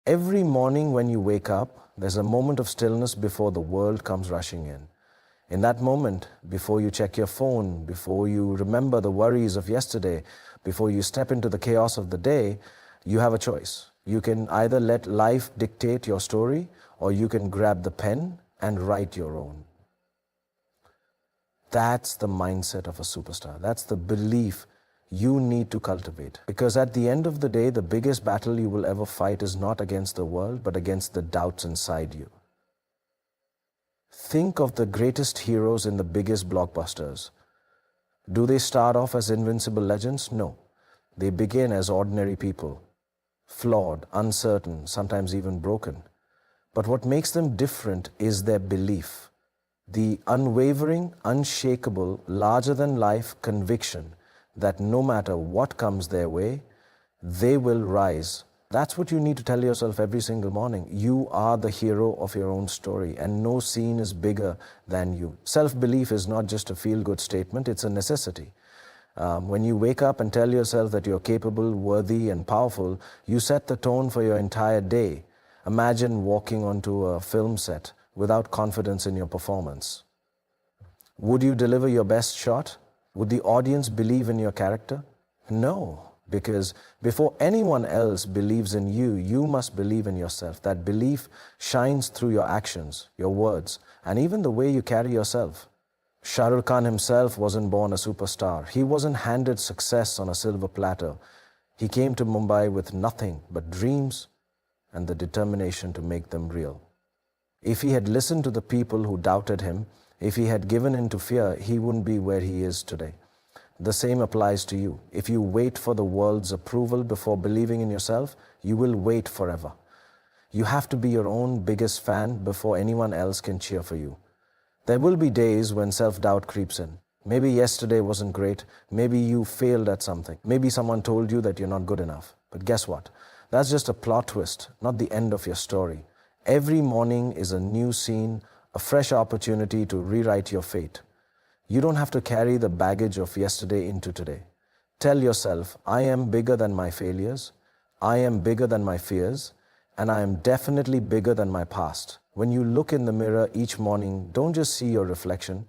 Every morning when you wake up, there's a moment of stillness before the world comes rushing in. In that moment, before you check your phone, before you remember the worries of yesterday, before you step into the chaos of the day, you have a choice. You can either let life dictate your story, or you can grab the pen and write your own. That's the mindset of a superstar. That's the belief you need to cultivate. Because at the end of the day, the biggest battle you will ever fight is not against the world, but against the doubts inside you. Think of the greatest heroes in the biggest blockbusters. Do they start off as invincible legends? No. They begin as ordinary people, flawed, uncertain, sometimes even broken. But what makes them different is their belief, the unwavering, unshakable, larger-than-life conviction that no matter what comes their way, they will rise. That's what you need to tell yourself every single morning. You are the hero of your own story, and no scene is bigger than you. Self-belief is not just a feel-good statement, it's a necessity. When you wake up and tell yourself that you're capable, worthy, and powerful, you set the tone for your entire day. Imagine walking onto a film set without confidence in your performance. Would you deliver your best shot? Would the audience believe in your character? No. Because before anyone else believes in you, you must believe in yourself. That belief shines through your actions, your words, and even the way you carry yourself. Shah Rukh Khan himself wasn't born a superstar. He wasn't handed success on a silver platter. He came to Mumbai with nothing but dreams and the determination to make them real. If he had listened to the people who doubted him, if he had given in to fear, he wouldn't be where he is today. The same applies to you. If you wait for the world's approval before believing in yourself, you will wait forever. You have to be your own biggest fan before anyone else can cheer for you. There will be days when self-doubt creeps in. Maybe yesterday wasn't great. Maybe you failed at something. Maybe someone told you that you're not good enough. But guess what? That's just a plot twist, not the end of your story. Every morning is a new scene, a fresh opportunity to rewrite your fate. You don't have to carry the baggage of yesterday into today. Tell yourself, I am bigger than my failures, I am bigger than my fears, and I am definitely bigger than my past. When you look in the mirror each morning, don't just see your reflection,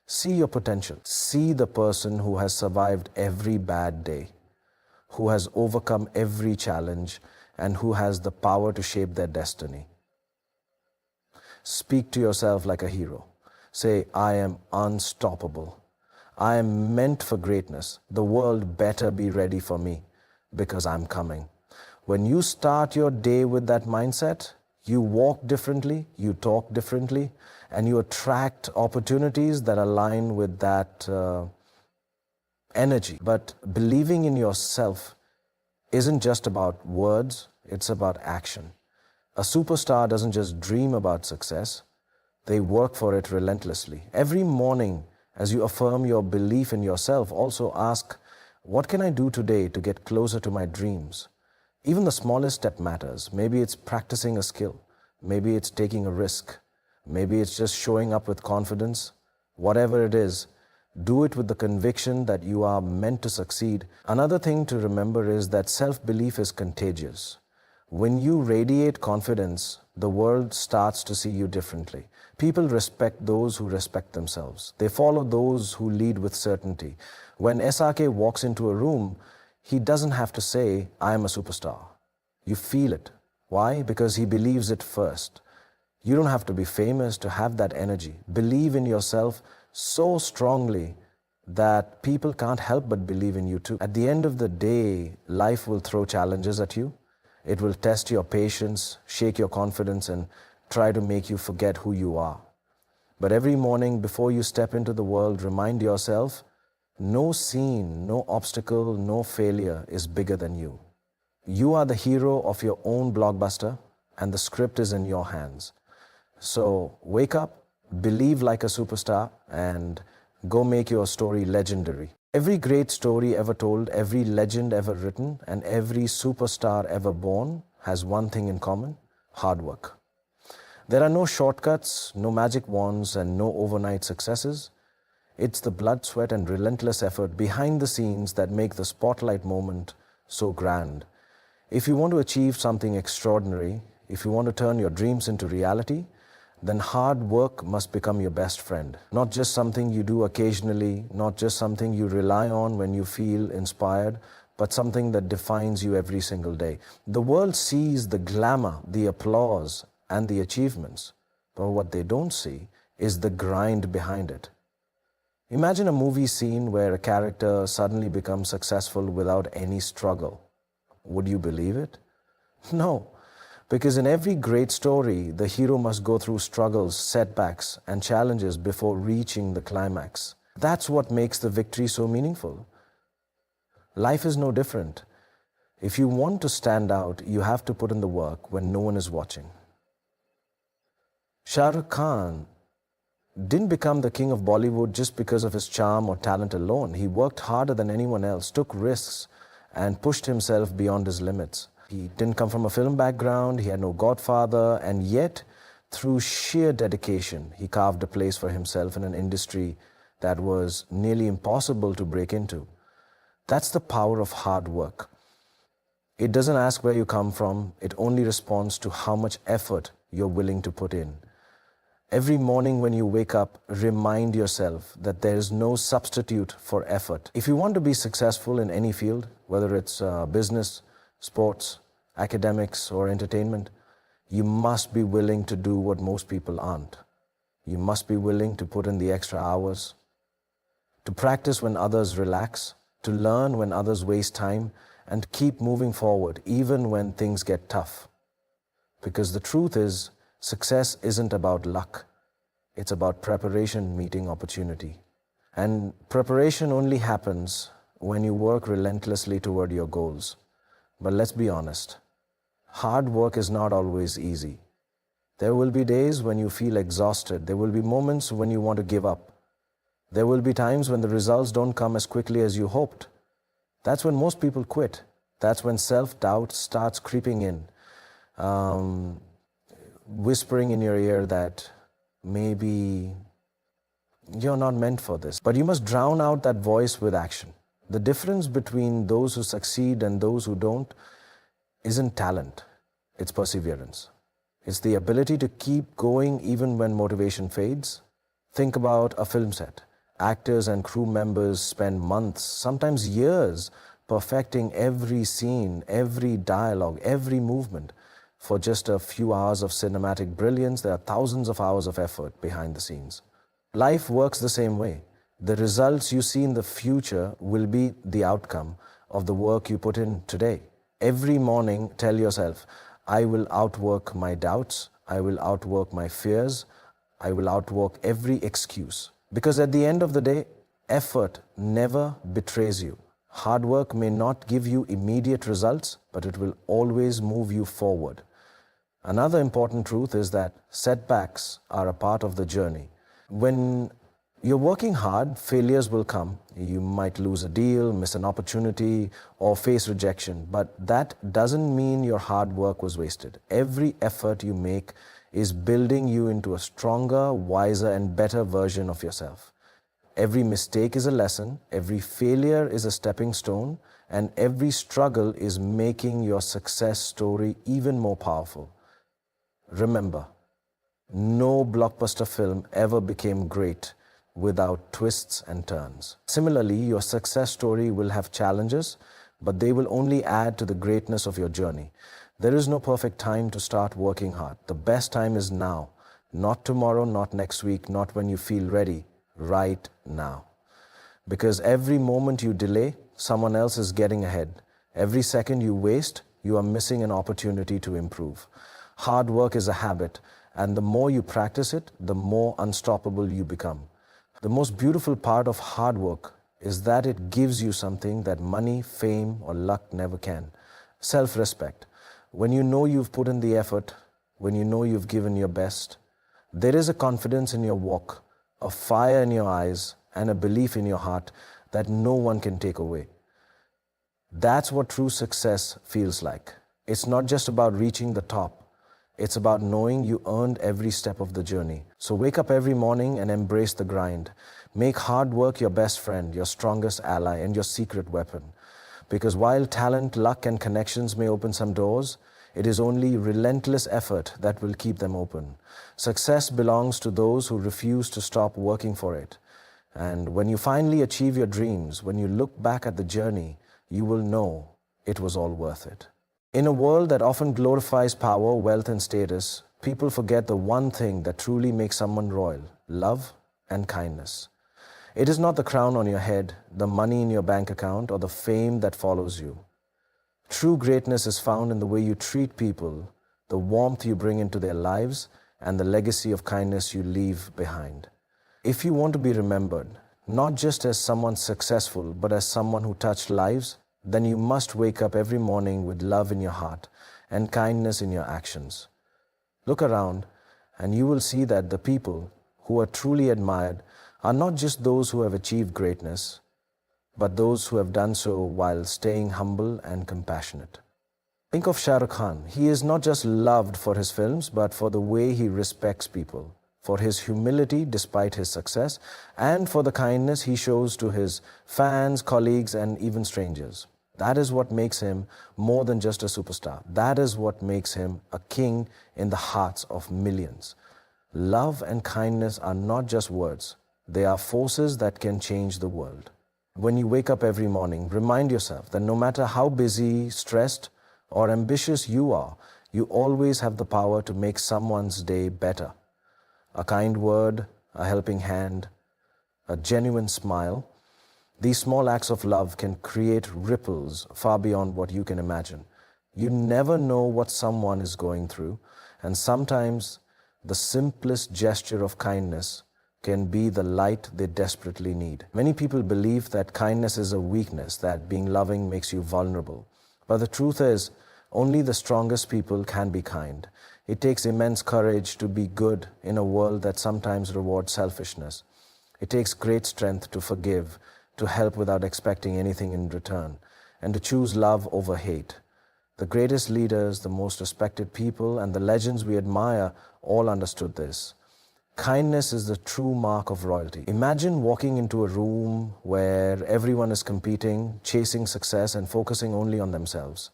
see your potential. See the person who has survived every bad day, who has overcome every challenge, and who has the power to shape their destiny. Speak to yourself like a hero. Say, I am unstoppable. I am meant for greatness. The world better be ready for me because I'm coming. When you start your day with that mindset, you walk differently, you talk differently, and you attract opportunities that align with that energy. But believing in yourself isn't just about words, it's about action. A superstar doesn't just dream about success, they work for it relentlessly. Every morning, as you affirm your belief in yourself, also ask, what can I do today to get closer to my dreams? Even the smallest step matters. Maybe it's practicing a skill. Maybe it's taking a risk. Maybe it's just showing up with confidence. Whatever it is, do it with the conviction that you are meant to succeed. Another thing to remember is that self-belief is contagious. When you radiate confidence, the world starts to see you differently. People respect those who respect themselves. They follow those who lead with certainty. When SRK walks into a room, he doesn't have to say, I am a superstar. You feel it. Why? Because he believes it first. You don't have to be famous to have that energy. Believe in yourself so strongly that people can't help but believe in you too. At the end of the day, life will throw challenges at you. It will test your patience, shake your confidence, and try to make you forget who you are. But every morning before you step into the world, remind yourself, no scene, no obstacle, no failure is bigger than you. You are the hero of your own blockbuster, and the script is in your hands. So wake up, believe like a superstar, and go make your story legendary. Every great story ever told, every legend ever written, and every superstar ever born has one thing in common: hard work. There are no shortcuts, no magic wands, and no overnight successes. It's the blood, sweat, and relentless effort behind the scenes that make the spotlight moment so grand. If you want to achieve something extraordinary, if you want to turn your dreams into reality, then hard work must become your best friend. Not just something you do occasionally, not just something you rely on when you feel inspired, but something that defines you every single day. The world sees the glamour, the applause, and the achievements, but what they don't see is the grind behind it. Imagine a movie scene where a character suddenly becomes successful without any struggle. Would you believe it? No, because in every great story, the hero must go through struggles, setbacks, and challenges before reaching the climax. That's what makes the victory so meaningful. Life is no different. If you want to stand out, you have to put in the work when no one is watching. Shah Rukh Khan didn't become the king of Bollywood just because of his charm or talent alone. He worked harder than anyone else, took risks, and pushed himself beyond his limits. He didn't come from a film background, he had no godfather, and yet, through sheer dedication, he carved a place for himself in an industry that was nearly impossible to break into. That's the power of hard work. It doesn't ask where you come from, it only responds to how much effort you're willing to put in. Every morning when you wake up, remind yourself that there is no substitute for effort. If you want to be successful in any field, whether it's business, sports, academics, or entertainment, you must be willing to do what most people aren't. You must be willing to put in the extra hours, to practice when others relax, to learn when others waste time, and keep moving forward even when things get tough. Because the truth is, success isn't about luck. It's about preparation meeting opportunity. And preparation only happens when you work relentlessly toward your goals. But let's be honest, hard work is not always easy. There will be days when you feel exhausted. There will be moments when you want to give up. There will be times when the results don't come as quickly as you hoped. That's when most people quit. That's when self-doubt starts creeping in, whispering in your ear that maybe you're not meant for this. But you must drown out that voice with action. The difference between those who succeed and those who don't isn't talent, it's perseverance. It's the ability to keep going even when motivation fades. Think about a film set. Actors and crew members spend months, sometimes years, perfecting every scene, every dialogue, every movement. For just a few hours of cinematic brilliance, there are thousands of hours of effort behind the scenes. Life works the same way. The results you see in the future will be the outcome of the work you put in today. Every morning, tell yourself, I will outwork my doubts, I will outwork my fears, I will outwork every excuse. Because at the end of the day, effort never betrays you. Hard work may not give you immediate results, but it will always move you forward. Another important truth is that setbacks are a part of the journey. When you're working hard, failures will come. You might lose a deal, miss an opportunity, or face rejection, but that doesn't mean your hard work was wasted. Every effort you make is building you into a stronger, wiser, and better version of yourself. Every mistake is a lesson, every failure is a stepping stone, and every struggle is making your success story even more powerful. Remember, no blockbuster film ever became great without twists and turns. Similarly, your success story will have challenges, but they will only add to the greatness of your journey. There is no perfect time to start working hard. The best time is now, not tomorrow, not next week, not when you feel ready, right now. Because every moment you delay, someone else is getting ahead. Every second you waste, you are missing an opportunity to improve. Hard work is a habit, and the more you practice it, the more unstoppable you become. The most beautiful part of hard work is that it gives you something that money, fame, or luck never can. Self-respect. When you know you've put in the effort, when you know you've given your best, there is a confidence in your walk, a fire in your eyes, and a belief in your heart that no one can take away. That's what true success feels like. It's not just about reaching the top. It's about knowing you earned every step of the journey. So wake up every morning and embrace the grind. Make hard work your best friend, your strongest ally, and your secret weapon. Because while talent, luck, and connections may open some doors, it is only relentless effort that will keep them open. Success belongs to those who refuse to stop working for it. And when you finally achieve your dreams, when you look back at the journey, you will know it was all worth it. In a world that often glorifies power, wealth, and status, people forget the one thing that truly makes someone royal: love and kindness. It is not the crown on your head, the money in your bank account, or the fame that follows you. True greatness is found in the way you treat people, the warmth you bring into their lives, and the legacy of kindness you leave behind. If you want to be remembered, not just as someone successful, but as someone who touched lives, then you must wake up every morning with love in your heart and kindness in your actions. Look around, and you will see that the people who are truly admired are not just those who have achieved greatness, but those who have done so while staying humble and compassionate. Think of Shah Rukh Khan. He is not just loved for his films, but for the way he respects people, for his humility despite his success, and for the kindness he shows to his fans, colleagues, and even strangers. That is what makes him more than just a superstar. That is what makes him a king in the hearts of millions. Love and kindness are not just words. They are forces that can change the world. When you wake up every morning, remind yourself that no matter how busy, stressed, or ambitious you are, you always have the power to make someone's day better. A kind word, a helping hand, a genuine smile. These small acts of love can create ripples far beyond what you can imagine. You never know what someone is going through, and sometimes the simplest gesture of kindness can be the light they desperately need. Many people believe that kindness is a weakness, that being loving makes you vulnerable. But the truth is, only the strongest people can be kind. It takes immense courage to be good in a world that sometimes rewards selfishness. It takes great strength to forgive, to help without expecting anything in return, and to choose love over hate. The greatest leaders, the most respected people, and the legends we admire all understood this. Kindness is the true mark of royalty. Imagine walking into a room where everyone is competing, chasing success, and focusing only on themselves.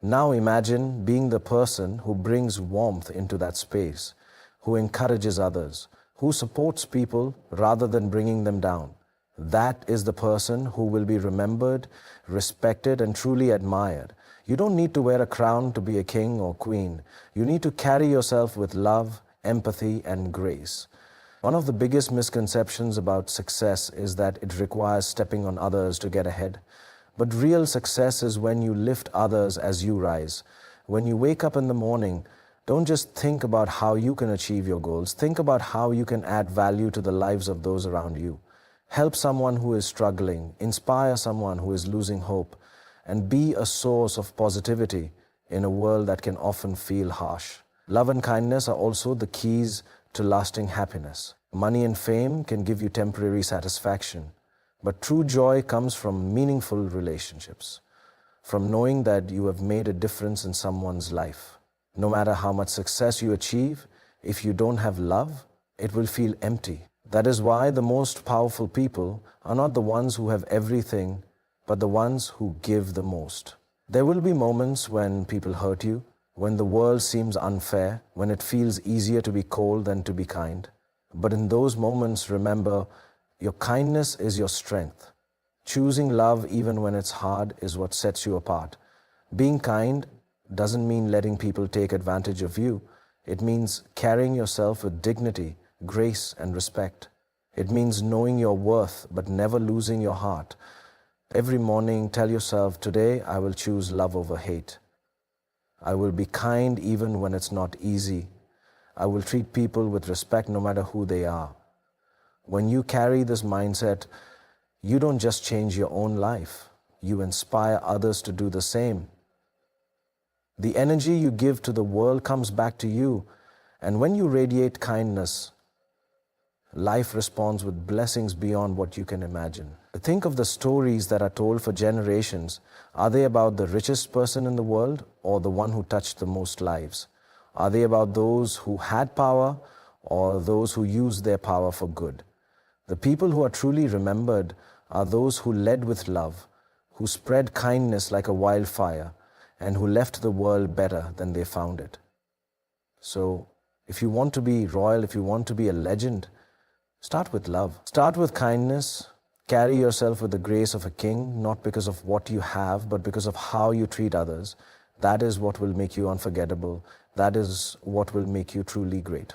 Now imagine being the person who brings warmth into that space, who encourages others, who supports people rather than bringing them down. That is the person who will be remembered, respected, and truly admired. You don't need to wear a crown to be a king or queen. You need to carry yourself with love, empathy, and grace. One of the biggest misconceptions about success is that it requires stepping on others to get ahead. But real success is when you lift others as you rise. When you wake up in the morning, don't just think about how you can achieve your goals. Think about how you can add value to the lives of those around you. Help someone who is struggling, inspire someone who is losing hope, and be a source of positivity in a world that can often feel harsh. Love and kindness are also the keys to lasting happiness. Money and fame can give you temporary satisfaction, but true joy comes from meaningful relationships, from knowing that you have made a difference in someone's life. No matter how much success you achieve, if you don't have love, it will feel empty. That is why the most powerful people are not the ones who have everything, but the ones who give the most. There will be moments when people hurt you, when the world seems unfair, when it feels easier to be cold than to be kind. But in those moments, remember, your kindness is your strength. Choosing love even when it's hard is what sets you apart. Being kind doesn't mean letting people take advantage of you. It means carrying yourself with dignity, grace, and respect. It means knowing your worth but never losing your heart. Every morning, tell yourself, today I will choose love over hate. I will be kind even when it's not easy. I will treat people with respect no matter who they are. When you carry this mindset, you don't just change your own life. You inspire others to do the same. The energy you give to the world comes back to you, and when you radiate kindness, life responds with blessings beyond what you can imagine. Think of the stories that are told for generations. Are they about the richest person in the world or the one who touched the most lives? Are they about those who had power or those who used their power for good? The people who are truly remembered are those who led with love, who spread kindness like a wildfire, and who left the world better than they found it. So, if you want to be royal, if you want to be a legend, start with love. Start with kindness. Carry yourself with the grace of a king, not because of what you have, but because of how you treat others. That is what will make you unforgettable. That is what will make you truly great.